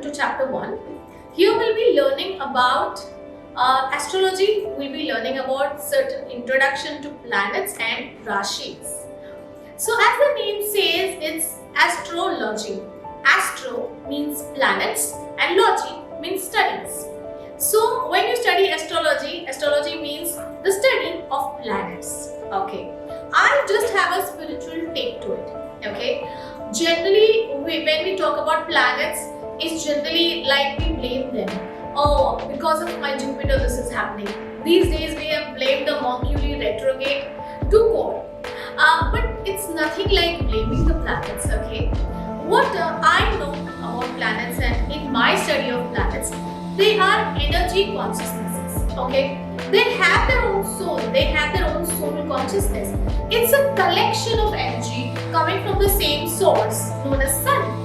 to chapter 1. Here we'll be learning about astrology. We'll be learning about certain introduction to planets and rashis. So as the name says, it's astrology. Astro means planets and logy means studies. So when you study astrology, astrology means the study of planets. Okay. I just have a spiritual take to it. Okay. Generally, when we talk about planets, it's generally like we blame them. Oh, because of my Jupiter, this is happening. These days, we have blamed the Mercury retrograde to God. But it's nothing like blaming the planets. Okay. What I know about planets and in my study of planets, they are energy consciousnesses. Okay. They have their own soul. They have their own soul consciousness. It's a collection of energy coming from the same source known as Sun.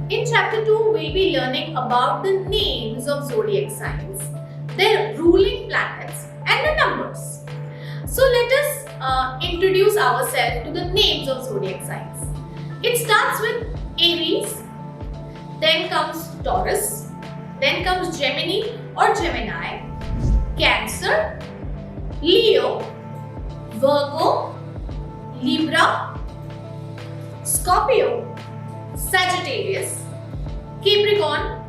In chapter 2, we'll be learning about the names of zodiac signs, their ruling planets and the numbers. So let us introduce ourselves to the names of zodiac signs. It starts with Aries, then comes Taurus, then comes Gemini or Gemini, Cancer, Leo, Virgo, Libra, Scorpio, Sagittarius, Capricorn,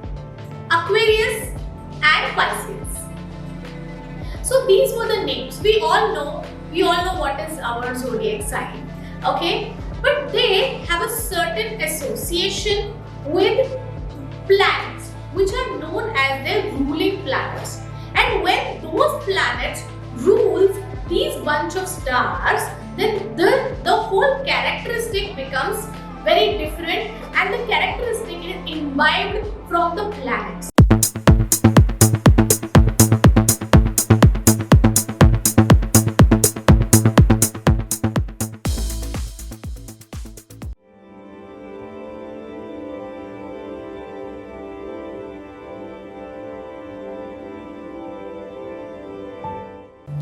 Aquarius and Pisces. So these were the names. We all know what is our zodiac sign. Okay? But they have a certain association with planets which are known as their ruling planets. And when those planets rules these bunch of stars, then the whole characteristic becomes very different and the characteristic is imbibed from the planets.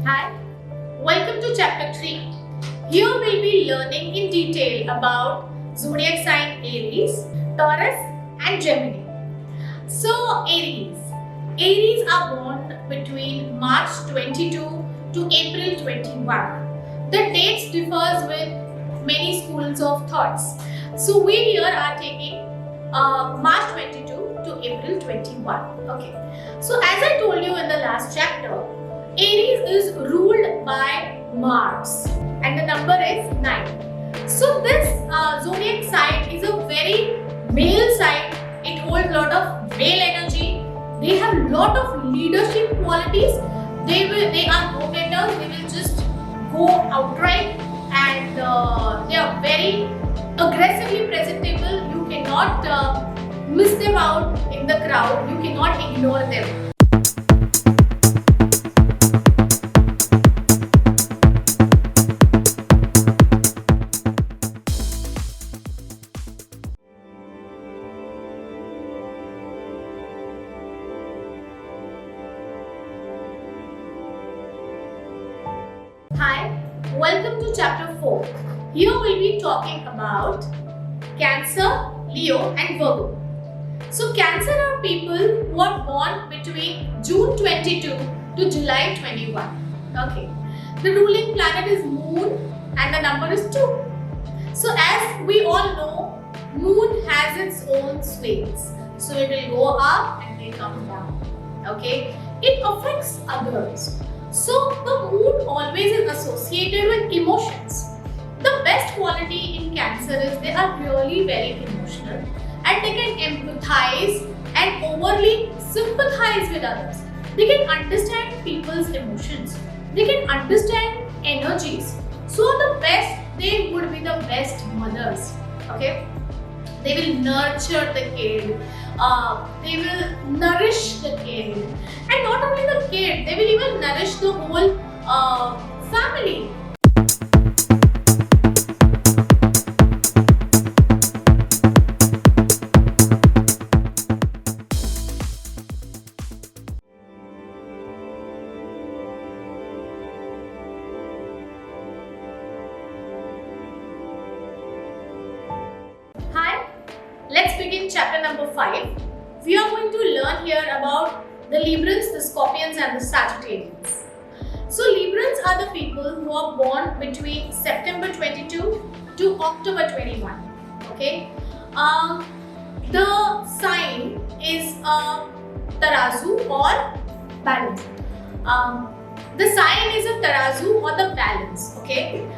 Hi, welcome to chapter 3. Here we'll be learning in detail about zodiac sign Aries, Taurus and Gemini. So Aries are born between March 22 to April 21. The dates differs with many schools of thoughts. So we here are taking March 22 to April 21. Okay. So as I told you in the last chapter, Aries is ruled by Mars and the number is 9. So this zodiac sign is a very male sign. It holds a lot of male energy. They have a lot of leadership qualities. They are go-getters. They will just go outright and they are very aggressively presentable. You cannot miss them out in the crowd. You cannot ignore them. Hi, welcome to chapter 4. Here we'll be talking about Cancer, Leo and Virgo. So Cancer are people who are born between June 22 to July 21. Okay. The ruling planet is Moon and the number is 2. So as we all know, Moon has its own swings. So it will go up and it come down. Okay. It affects others. So the moon always is associated with emotions. The best quality in Cancer is they are really very emotional and they can empathize and overly sympathize with others. They can understand people's emotions. They can understand energies. So they would be the best mothers. Okay? They will nurture the kid. They will nourish the kid. And not only the kid, they will even nourish the whole family. we are going to learn here about the Librans, the Scorpions and the Sagittarians. So Librans are the people who are born between September 22 to October 21. Okay. The sign is Tarazu or balance. The sign is a Tarazu or the balance. Okay.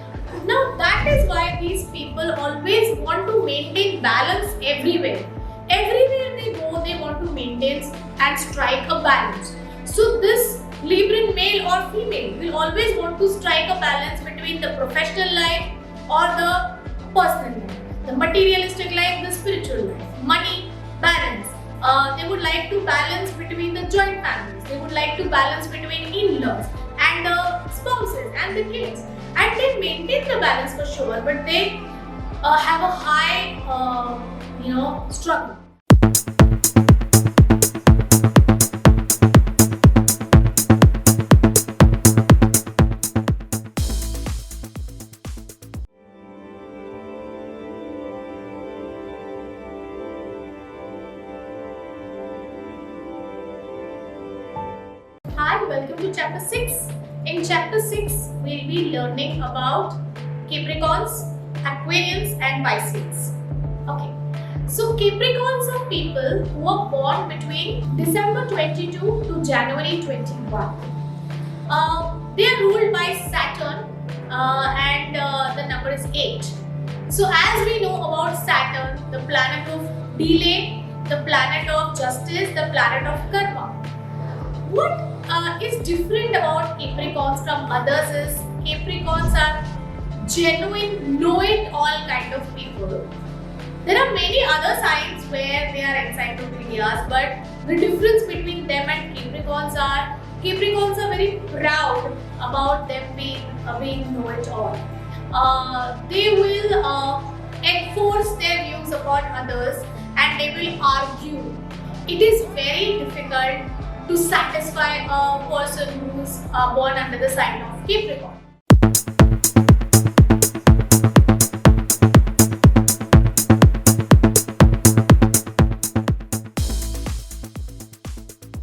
Now that is why these people always want to maintain balance everywhere. Everywhere they go, they want to maintain and strike a balance. So this Libran male or female will always want to strike a balance between the professional life or the personal life, the materialistic life, the spiritual life, money, balance. They would like to balance between the joint families. They would like to balance between in-laws and the spouses and the kids. And they maintain the balance for sure, but they have a high, struggle. Hi, welcome to chapter 6. In chapter 6, we'll be learning about Capricorns, Aquarians and Pisces. Okay, so Capricorns are people who are born between December 22 to January 21. They are ruled by Saturn and the number is 8. So as we know about Saturn, the planet of delay, the planet of justice, the planet of karma. What is different about Capricorns from others is Capricorns are genuine, know-it-all kind of people. There are many other signs where they are encyclopedias, but the difference between them and Capricorns are very proud about them being know-it-all. They will enforce their views upon others and they will argue. It is very difficult to satisfy a person who is born under the sign of Capricorn.